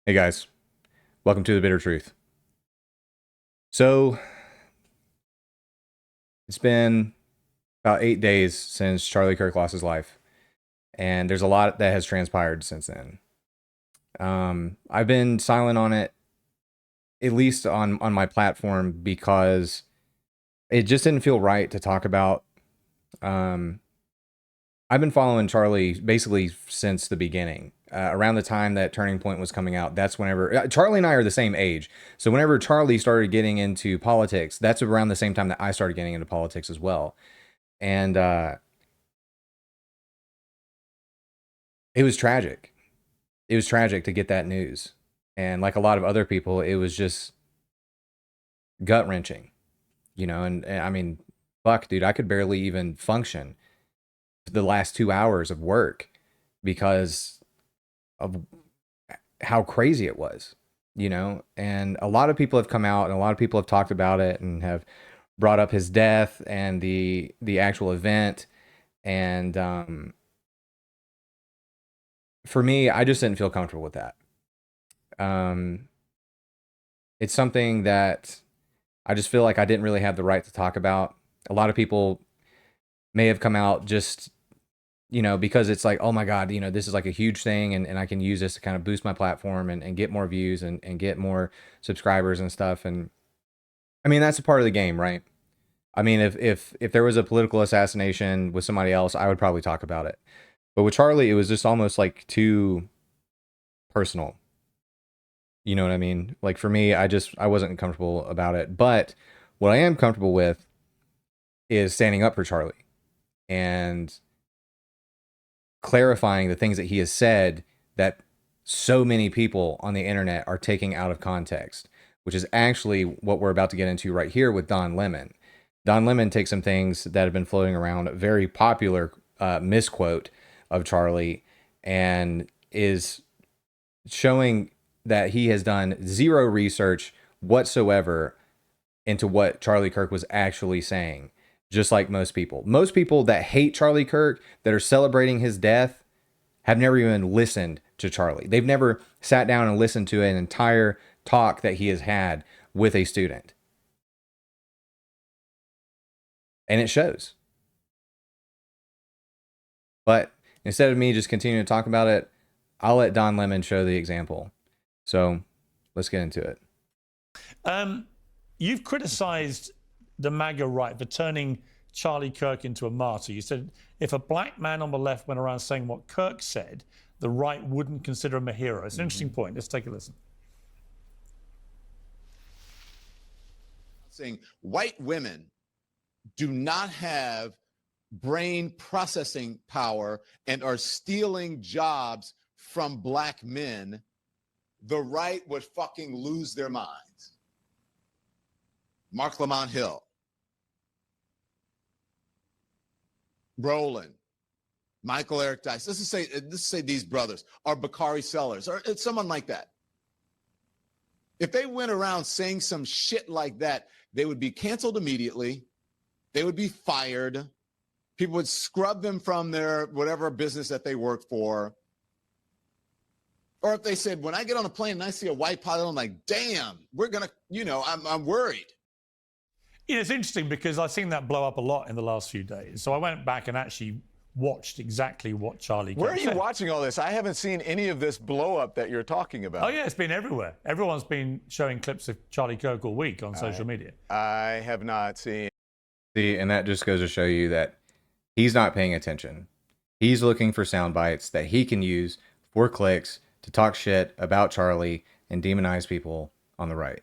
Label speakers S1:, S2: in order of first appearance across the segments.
S1: Hey guys, welcome to the Bitter Truth. So it's been about 8 days since Charlie Kirk lost his life, and there's a lot that has transpired since then. I've been silent on it, at least on my platform, because it just didn't feel right to talk about. Um, I've been following Charlie basically since the beginning. Around the time that Turning Point was coming out, that's whenever Charlie and I are the same age. So whenever Charlie started getting into politics, that's around the same time that I started getting into politics as well. And it was tragic. It was tragic to get that news. And like a lot of other people, it was just gut wrenching, and I mean, fuck, dude, I could barely even function the last 2 hours of work because of how crazy it was, and a lot of people have come out and a lot of people have talked about it and have brought up his death and the actual event. And for me, I just didn't feel comfortable with that. Um, it's something that I just feel like I didn't really have the right to talk about. A lot of people may have come out just, because it's like, oh my God, this is like a huge thing, and I can use this to kind of boost my platform and get more views and get more subscribers and stuff. And I mean, that's a part of the game, right? I mean, if there was a political assassination with somebody else, I would probably talk about it. But with Charlie, it was just almost like too personal. You know what I mean? Like for me, I wasn't comfortable about it. But what I am comfortable with is standing up for Charlie and clarifying the things that he has said that so many people on the internet are taking out of context, which is actually what we're about to get into right here with Don Lemon. Don Lemon takes some things that have been floating around, a very popular misquote of Charlie, and is showing that he has done zero research whatsoever into what Charlie Kirk was actually saying, just like most people. Most people that hate Charlie Kirk, that are celebrating his death, have never even listened to Charlie. They've never sat down and listened to an entire talk that he has had with a student. And it shows. But instead of me just continuing to talk about it, I'll let Don Lemon show the example. So let's get into it.
S2: You've criticized the MAGA right for turning Charlie Kirk into a martyr. You said if a black man on the left went around saying what Kirk said, the right wouldn't consider him a hero. It's an interesting point. Let's take a listen.
S3: Saying white women do not have brain processing power and are stealing jobs from black men, the right would fucking lose their minds. Mark Lamont Hill, Brolin, Michael Eric Dice. Let's say these brothers are Bakari Sellers or someone like that. If they went around saying some shit like that, they would be canceled immediately. They would be fired. People would scrub them from their whatever business that they work for. Or if they said, when I get on a plane and I see a white pilot, I'm like, damn, we're going to, I'm worried.
S2: It's interesting because I've seen that blow up a lot in the last few days. So I went back and actually watched exactly what Charlie Kirk
S4: Where are you
S2: said.
S4: watching all this? I haven't seen any of this blow up that you're talking about.
S2: Oh, yeah, it's been everywhere. Everyone's been showing clips of Charlie Kirk all week on social media.
S4: I have not seen.
S1: See, and that just goes to show you that he's not paying attention. He's looking for sound bites that he can use for clicks to talk shit about Charlie and demonize people on the right.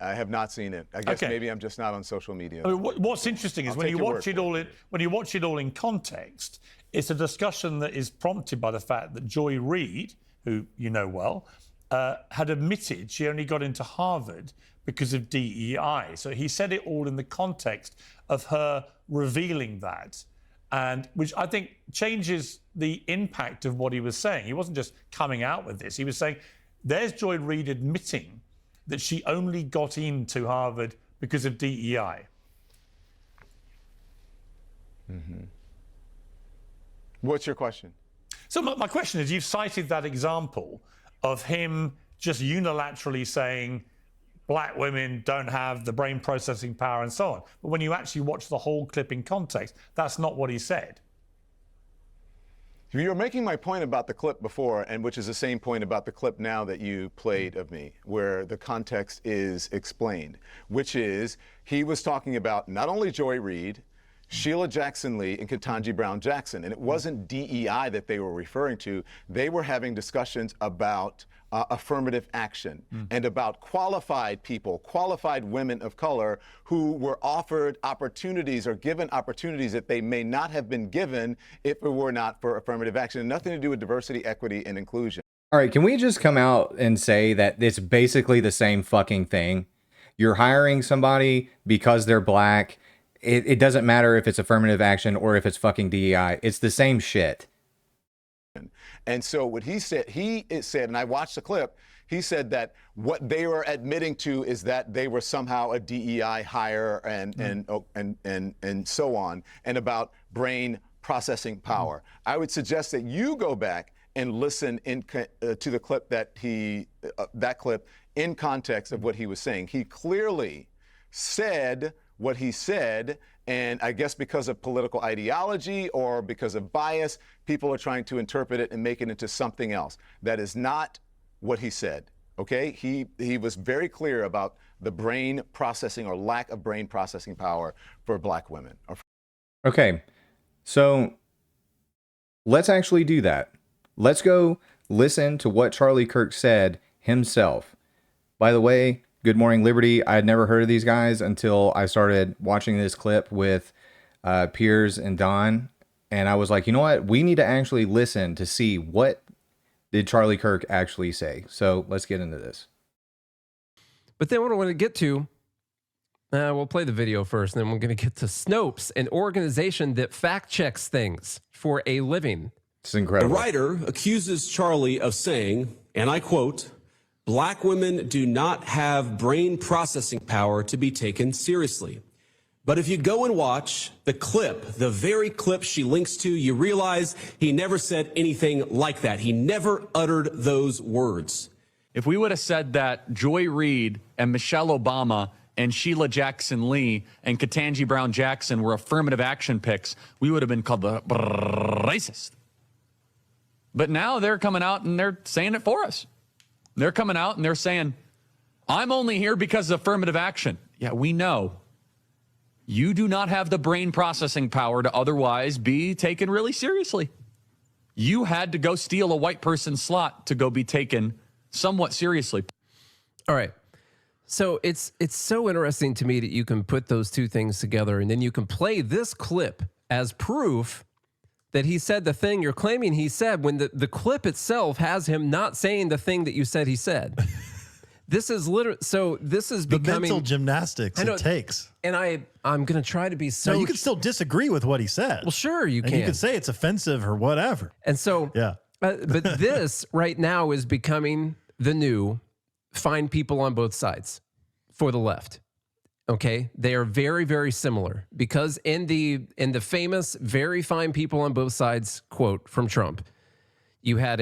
S4: I have not seen it. I guess maybe I'm just not on social media.
S2: I mean, what's interesting is when you watch it all in context, it's a discussion that is prompted by the fact that Joy Reid, who you know well, had admitted she only got into Harvard because of DEI. So he said it all in the context of her revealing that, and which I think changes the impact of what he was saying. He wasn't just coming out with this. He was saying, there's Joy Reid admitting that she only got into Harvard because of DEI.
S4: Mm-hmm. What's your question?
S2: So my question is, you've cited that example of him just unilaterally saying black women don't have the brain processing power and so on. But when you actually watch the whole clip in context, that's not what he said.
S4: You were making my point about the clip before, and which is the same point about the clip now that you played of me, where the context is explained, which is he was talking about not only Joy Reid, Sheila Jackson Lee, and Ketanji Brown Jackson. And it wasn't DEI that they were referring to. They were having discussions about affirmative action and about qualified people, qualified women of color who were offered opportunities or given opportunities that they may not have been given if it were not for affirmative action. Nothing to do with diversity, equity, and inclusion.
S1: All right, can we just come out and say that it's basically the same fucking thing? You're hiring somebody because they're black. It doesn't matter if it's affirmative action or if it's fucking DEI. It's the same shit.
S4: And so what he said, and I watched the clip, he said that what they were admitting to is that they were somehow a DEI hire and so on, and about brain processing power. I would suggest that you go back and listen to the clip that clip in context of what he was saying. He clearly said what he said, and I guess because of political ideology or because of bias, people are trying to interpret it and make it into something else. That is not what he said, okay? He was very clear about the brain processing or lack of brain processing power for black women.
S1: Okay, so let's actually do that. Let's go listen to what Charlie Kirk said himself. By the way, Good Morning Liberty, I had never heard of these guys until I started watching this clip with Piers and Don. And I was like, you know what? We need to actually listen to see what did Charlie Kirk actually say. So let's get into this.
S5: But then what I want to get to, we'll play the video first, and then we're going to get to Snopes, an organization that fact checks things for a living.
S1: It's incredible.
S6: The writer accuses Charlie of saying, and I quote, "Black women do not have brain processing power to be taken seriously." But if you go and watch the clip, the very clip she links to, you realize he never said anything like that. He never uttered those words.
S7: If we would have said that Joy Reid and Michelle Obama and Sheila Jackson Lee and Ketanji Brown Jackson were affirmative action picks, we would have been called the racist. But now they're coming out and they're saying it for us. They're coming out and they're saying, I'm only here because of affirmative action. Yeah, we know. You do not have the brain processing power to otherwise be taken really seriously. You had to go steal a white person's slot to go be taken somewhat seriously.
S5: All right. So it's so interesting to me that you can put those two things together, and then you can play this clip as proof that he said the thing you're claiming he said when the clip itself has him not saying the thing that you said he said. This is literally, so this is
S8: the
S5: becoming
S8: mental gymnastics it takes.
S5: And I'm going to try to be so.
S8: No, you can still disagree with what he said.
S5: Well, sure, you can.
S8: You can say it's offensive or whatever.
S5: And so,
S8: yeah.
S5: But this right now is becoming the new find people on both sides for the left. Okay, they are very, very similar because in the famous "very fine people on both sides" quote from Trump, you had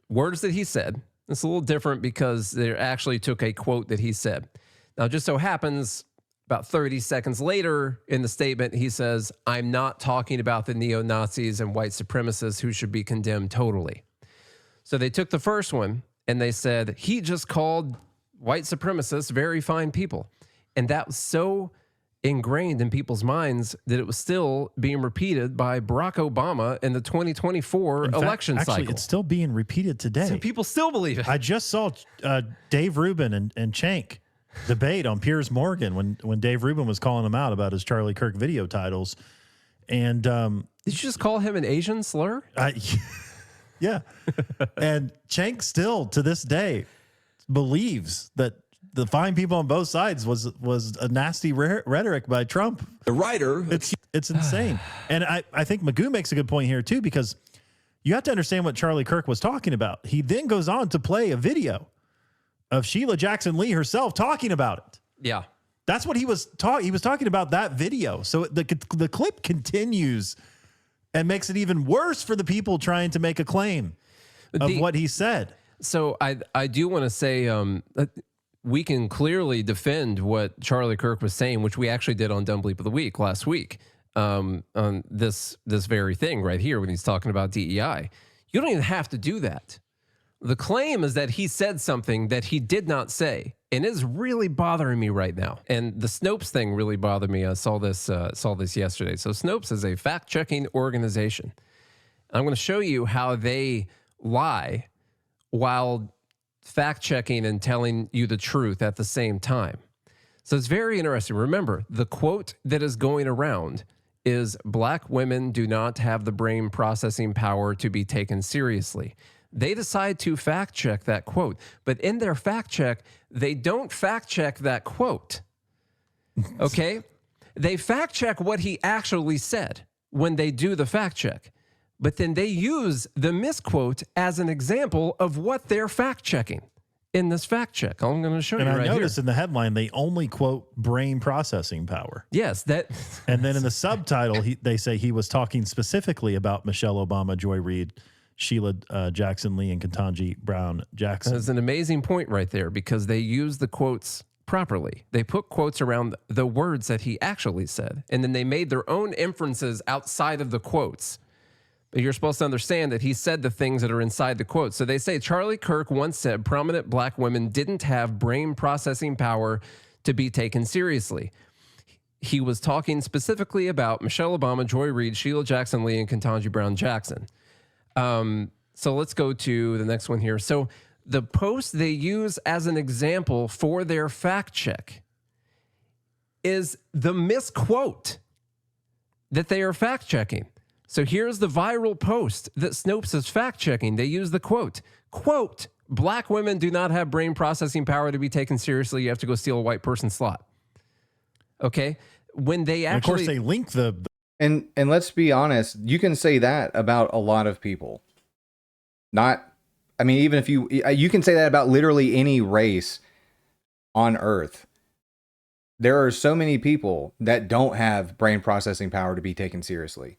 S5: words that he said. It's a little different because they actually took a quote that he said. Now, it just so happens about 30 seconds later in the statement, he says, "I'm not talking about the neo-Nazis and white supremacists who should be condemned totally." So they took the first one and they said, he just called white supremacists very fine people. And that was so ingrained in people's minds that it was still being repeated by Barack Obama in the 2024 election cycle.
S8: Actually, it's still being repeated today.
S5: So people still believe it.
S8: I just saw Dave Rubin and Cenk debate on Piers Morgan when Dave Rubin was calling him out about his Charlie Kirk video titles. And
S5: did you just call him an Asian slur?
S8: Yeah. And Cenk still to this day believes that the fine people on both sides was a nasty rhetoric by Trump.
S6: The writer,
S8: it's insane. And I think Magoo makes a good point here too, because you have to understand what Charlie Kirk was talking about. He then goes on to play a video of Sheila Jackson Lee herself talking about it.
S5: Yeah.
S8: That's what he was talking. He was talking about that video. So the clip continues and makes it even worse for the people trying to make a claim of what he said.
S5: So I do want to say we can clearly defend what Charlie Kirk was saying, which we actually did on Dumb Bleep of the Week last week, on this very thing right here when he's talking about DEI. You don't even have to do that. The claim is that he said something that he did not say, and it's really bothering me right now. And the Snopes thing really bothered me. I saw this yesterday. So Snopes is a fact-checking organization. I'm going to show you how they lie while fact-checking and telling you the truth at the same time. So it's very interesting. Remember, the quote that is going around is black women do not have the brain processing power to be taken seriously. They decide to fact check that quote, but in their fact check, they don't fact check that quote. Okay? They fact check what he actually said when they do the fact check, but then they use the misquote as an example of what they're fact checking in this fact check. I'm going to show you right here.
S8: And I noticed in the headline, they only quote brain processing power.
S5: Yes, that.
S8: And then in the subtitle, they say he was talking specifically about Michelle Obama, Joy Reid, Sheila Jackson Lee, and Ketanji Brown Jackson.
S5: That's an amazing point right there, because they use the quotes properly. They put quotes around the words that he actually said, and then they made their own inferences outside of the quotes. But you're supposed to understand that he said the things that are inside the quote. So they say Charlie Kirk once said prominent black women didn't have brain processing power to be taken seriously. He was talking specifically about Michelle Obama, Joy Reid, Sheila Jackson Lee, and Ketanji Brown Jackson. So let's go to the next one here. So the post they use as an example for their fact check is the misquote that they are fact checking. So here's the viral post that Snopes is fact checking. They use the quote, black women do not have brain processing power to be taken seriously. You have to go steal a white person's slot. Okay. When they actually,
S8: and of course, they link the
S1: And let's be honest, you can say that about a lot of people. Even if you can say that about literally any race on Earth. There are so many people that don't have brain processing power to be taken seriously.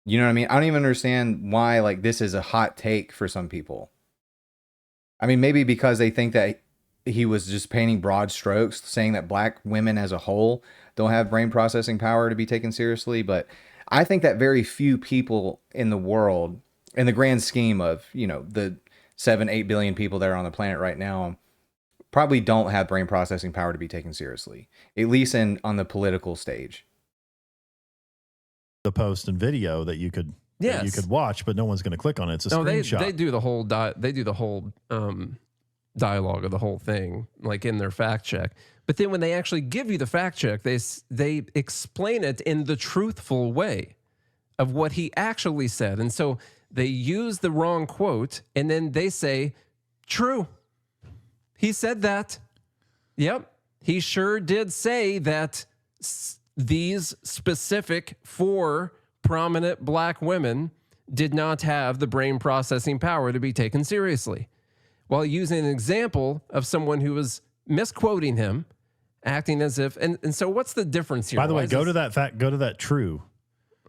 S1: You know what I mean? I don't even understand why this is a hot take for some people. I mean, maybe because they think that he was just painting broad strokes, saying that black women as a whole don't have brain processing power to be taken seriously. But I think that very few people in the world, in the grand scheme of, the 7-8 billion people that are on the planet right now, probably don't have brain processing power to be taken seriously, at least on the political stage.
S8: The post and video that you could watch, but no one's going to click on it. It's a screenshot.
S5: They do the whole dialogue of the whole thing, in their fact check. But then when they actually give you the fact check, they explain it in the truthful way of what he actually said. And so they use the wrong quote, and then they say, true. He said that. Yep. He sure did say that these specific 4 prominent black women did not have the brain processing power to be taken seriously, while using an example of someone who was misquoting him, acting as if, and so what's the difference here?
S8: By the way, go to that true.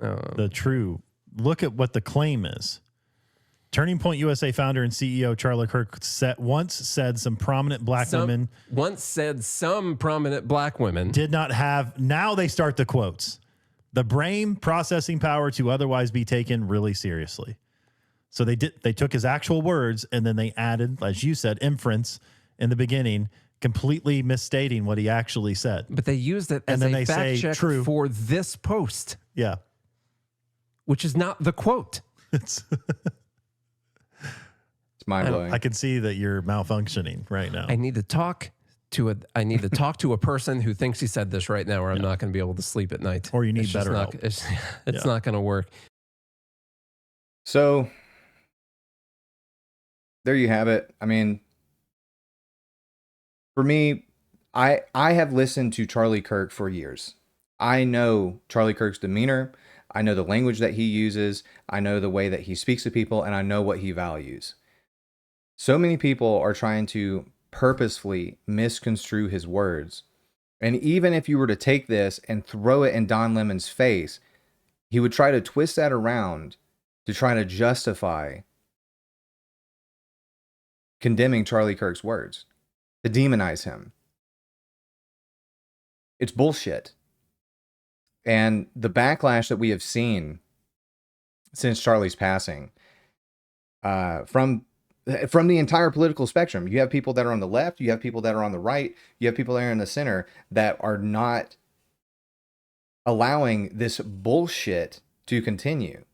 S8: The true. Look at what the claim is. Turning Point USA founder and CEO Charlie Kirk once said some prominent black women did not have. Now they start the quotes. The brain processing power to otherwise be taken really seriously. So they took his actual words and then they added, as you said, inference in the beginning, completely misstating what he actually said.
S5: But they used it as a fact check for this post.
S8: Yeah.
S5: Which is not the quote.
S8: It's
S1: mind blowing.
S8: I can see that you're malfunctioning right now.
S5: I need to talk to a person who thinks he said this right now, or I'm not going to be able to sleep at night.
S8: Or you need better help.
S5: It's not going to work.
S1: So there you have it. I mean, for me, I have listened to Charlie Kirk for years. I know Charlie Kirk's demeanor. I know the language that he uses. I know the way that he speaks to people, and I know what he values. So many people are trying to purposefully misconstrue his words. And even if you were to take this and throw it in Don Lemon's face, he would try to twist that around to try to justify condemning Charlie Kirk's words, to demonize him. It's bullshit. And the backlash that we have seen since Charlie's passing, from the entire political spectrum, you have people that are on the left, you have people that are on the right, you have people that are in the center that are not allowing this bullshit to continue.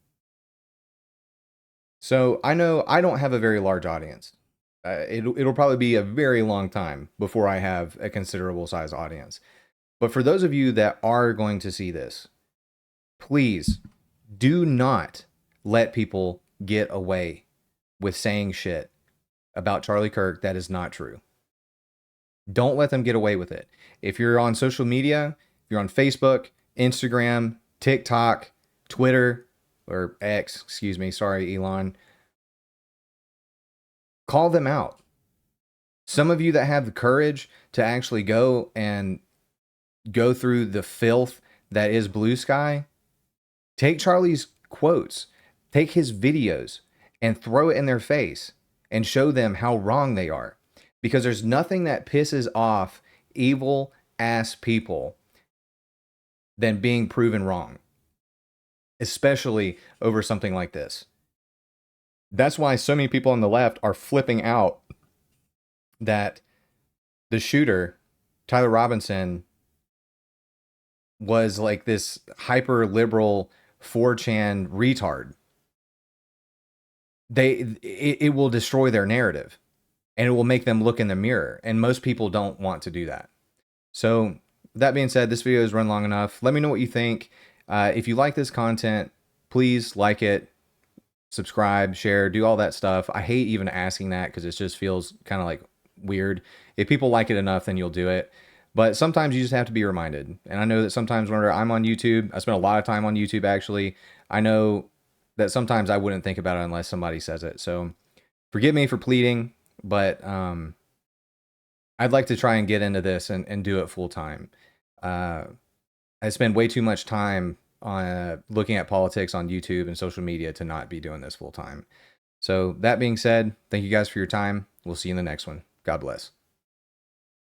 S1: So I know I don't have a very large audience. It'll probably be a very long time before I have a considerable size audience. But for those of you that are going to see this, please do not let people get away with saying shit about Charlie Kirk that is not true. Don't let them get away with it. If you're on social media, if you're on Facebook, Instagram, TikTok, Twitter, or X, excuse me, sorry, Elon, call them out. Some of you that have the courage to actually go through the filth that is Blue Sky, take Charlie's quotes, take his videos, and throw it in their face and show them how wrong they are. Because there's nothing that pisses off evil ass people than being proven wrong, especially over something like this. That's why so many people on the left are flipping out that the shooter, Tyler Robinson, was like this hyper liberal 4chan retard. It will destroy their narrative, and it will make them look in the mirror. And most people don't want to do that. So that being said, this video has run long enough. Let me know what you think. If you like this content, please like it, subscribe, share, do all that stuff. I hate even asking that because it just feels kind of like weird. If people like it enough, then you'll do it. But sometimes you just have to be reminded. And I know that sometimes whenever I'm on YouTube, I spend a lot of time on YouTube actually. I know that sometimes I wouldn't think about it unless somebody says it. So forgive me for pleading, but I'd like to try and get into this and do it full time. I spend way too much time on looking at politics on YouTube and social media to not be doing this full time. So that being said, thank you guys for your time. We'll see you in the next one. God bless.